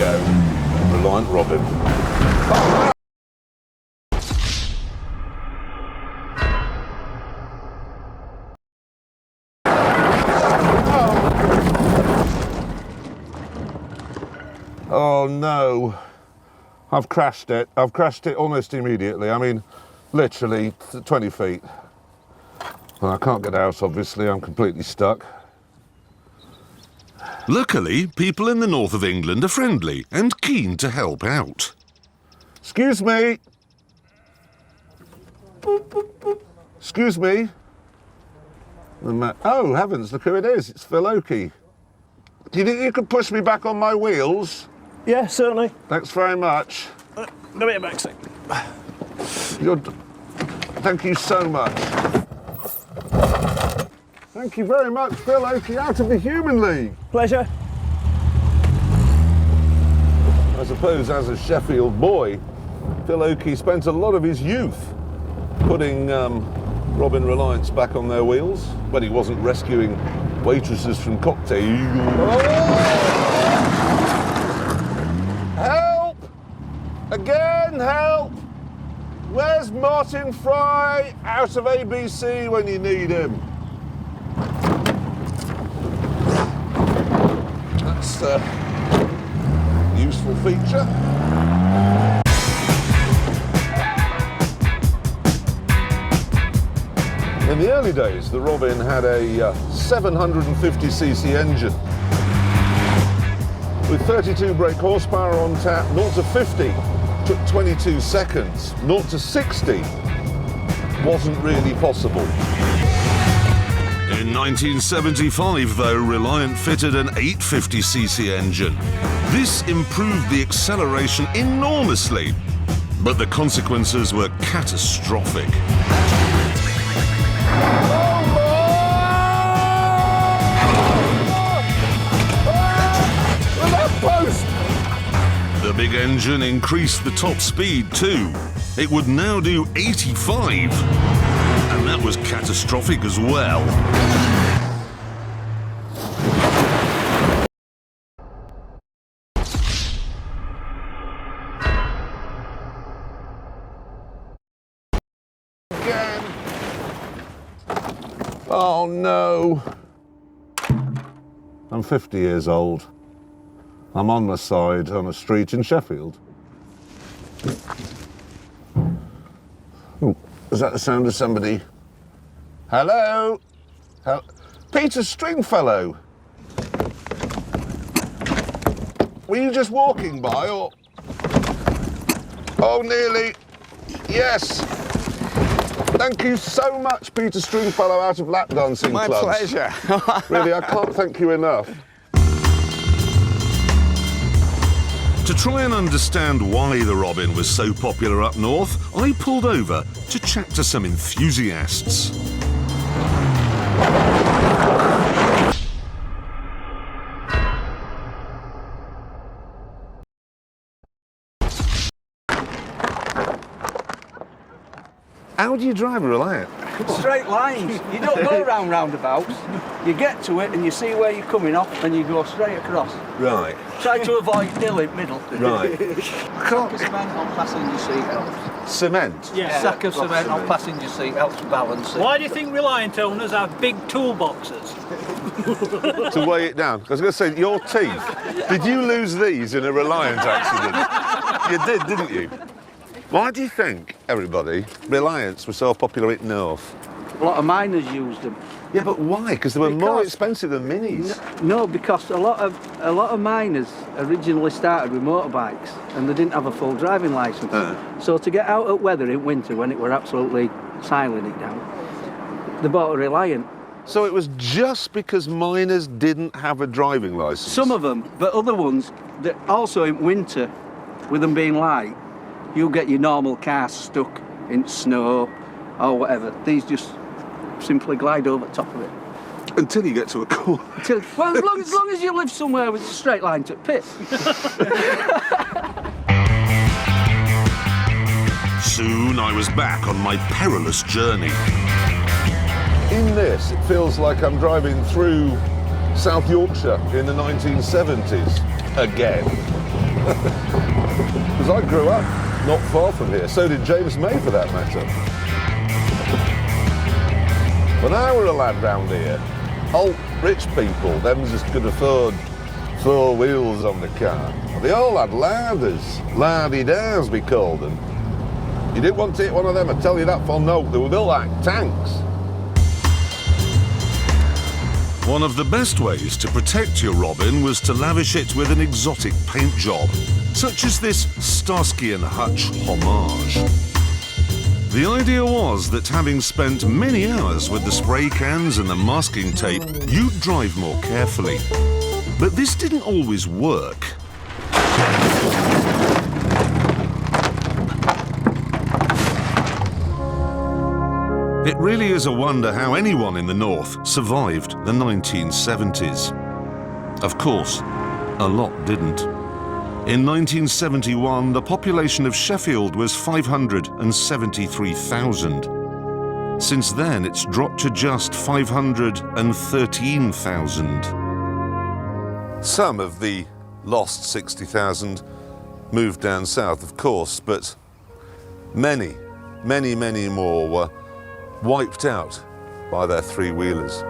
go. Reliant Robin. Oh no, I've crashed it. I've crashed it almost immediately. I mean, literally 20 feet. Well, I can't get out, obviously. I'm completely stuck. Luckily, people in the north of England are friendly and keen to help out. Excuse me. Excuse me. Oh, heavens, look who it is. It's Phil Oakey. Do you think you could push me back on my wheels? Yeah, certainly. Thanks very much. Give me a back seat. Thank you so much. Thank you very much, Phil Oakey, out of the Human League. Pleasure. I suppose as a Sheffield boy, Phil Oakey spent a lot of his youth putting Robin Reliants back on their wheels when he wasn't rescuing waitresses from cocktails. Oh! Help! Again, help! Where's Martin Fry out of ABC when you need him? That's a useful feature. In the early days, the Robin had a 750cc engine with 32 brake horsepower on tap. 0 to 50 took 22 seconds. 0 to 60 wasn't really possible. In 1975, though, Reliant fitted an 850cc engine. This improved the acceleration enormously, but the consequences were catastrophic. The big engine increased the top speed too. It would now do 85, and that was catastrophic as well. Again. Oh no. I'm 50 years old. I'm on my side on a street in Sheffield. Oh, is that the sound of somebody? Hello? Peter Stringfellow. Were you just walking by or? Oh, nearly. Yes. Thank you so much, Peter Stringfellow out of lap dancing clubs. My pleasure. Really, I can't thank you enough. To try and understand why the Robin was so popular up north, I pulled over to chat to some enthusiasts. How do you drive a Reliant? Straight lines. You don't go around roundabouts. You get to it and you see where you're coming off and you go straight across. Right. Try to avoid hill in middle. Right. Sack of cement on passenger seat helps. Cement? Yeah. Sack of cement on passenger seat helps balance it. Why do you think Reliant owners have big toolboxes? To weigh it down. I was going to say, your teeth. Did you lose these in a Reliant accident? You did, didn't you? Why do you think, everybody, Reliants were so popular at north? A lot of miners used them. Yeah, but why? Because they were more expensive than minis. No, because a lot of miners originally started with motorbikes and they didn't have a full driving licence. So to get out at weather in winter when it were absolutely siling it down, they bought a Reliant. So it was just because miners didn't have a driving licence? Some of them, but other ones, that also in winter, with them being light, you'll get your normal car stuck in snow or whatever. These just simply glide over the top of it. Until you get to a corner. Well, as long as you live somewhere with a straight line to pit. Soon I was back on my perilous journey. In this, it feels like I'm driving through South Yorkshire in the 1970s again. Because I grew up not far from here. So did James May, for that matter. When I were a lad round here, old rich people, them just could afford 4 wheels on the car. They all had larders, lardy-dars we called them. You didn't want to hit one of them, I tell you that for note. They were built like tanks. One of the best ways to protect your Robin was to lavish it with an exotic paint job, such as this Starsky and Hutch homage. The idea was that having spent many hours with the spray cans and the masking tape, you'd drive more carefully. But this didn't always work. It really is a wonder how anyone in the North survived the 1970s. Of course, a lot didn't. In 1971, the population of Sheffield was 573,000. Since then, it's dropped to just 513,000. Some of the lost 60,000 moved down south, of course, but many more were wiped out by their 3-wheelers.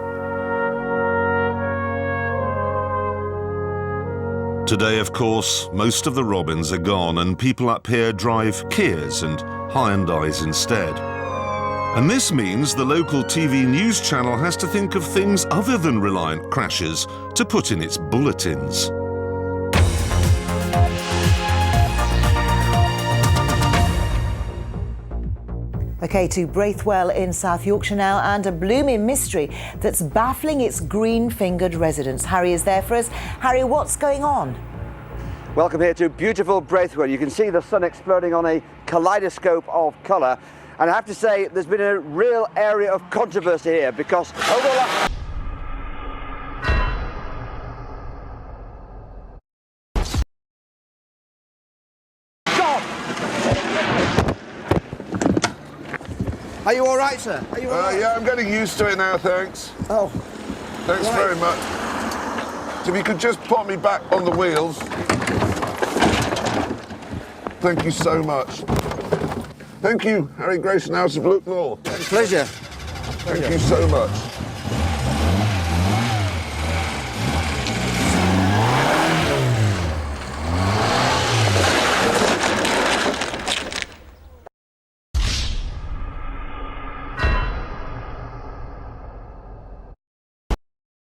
Today, of course, most of the Robins are gone and people up here drive Kias and Hyundais instead. And this means the local TV news channel has to think of things other than Reliant crashes to put in its bulletins. OK, to Braithwell in South Yorkshire now, and a blooming mystery that's baffling its green-fingered residents. Harry is there for us. Harry, what's going on? Welcome here to beautiful Braithwell. You can see the sun exploding on a kaleidoscope of colour. And I have to say, there's been a real area of controversy here because over the last... Are you all right, sir? Are you all right? Yeah, I'm getting used to it now, thanks. Oh. Thanks right. very much. So if you could just put me back on the wheels. Thank you so much. Thank you, Harry Grayson, House of Luke Law. Pleasure. Thank you so much.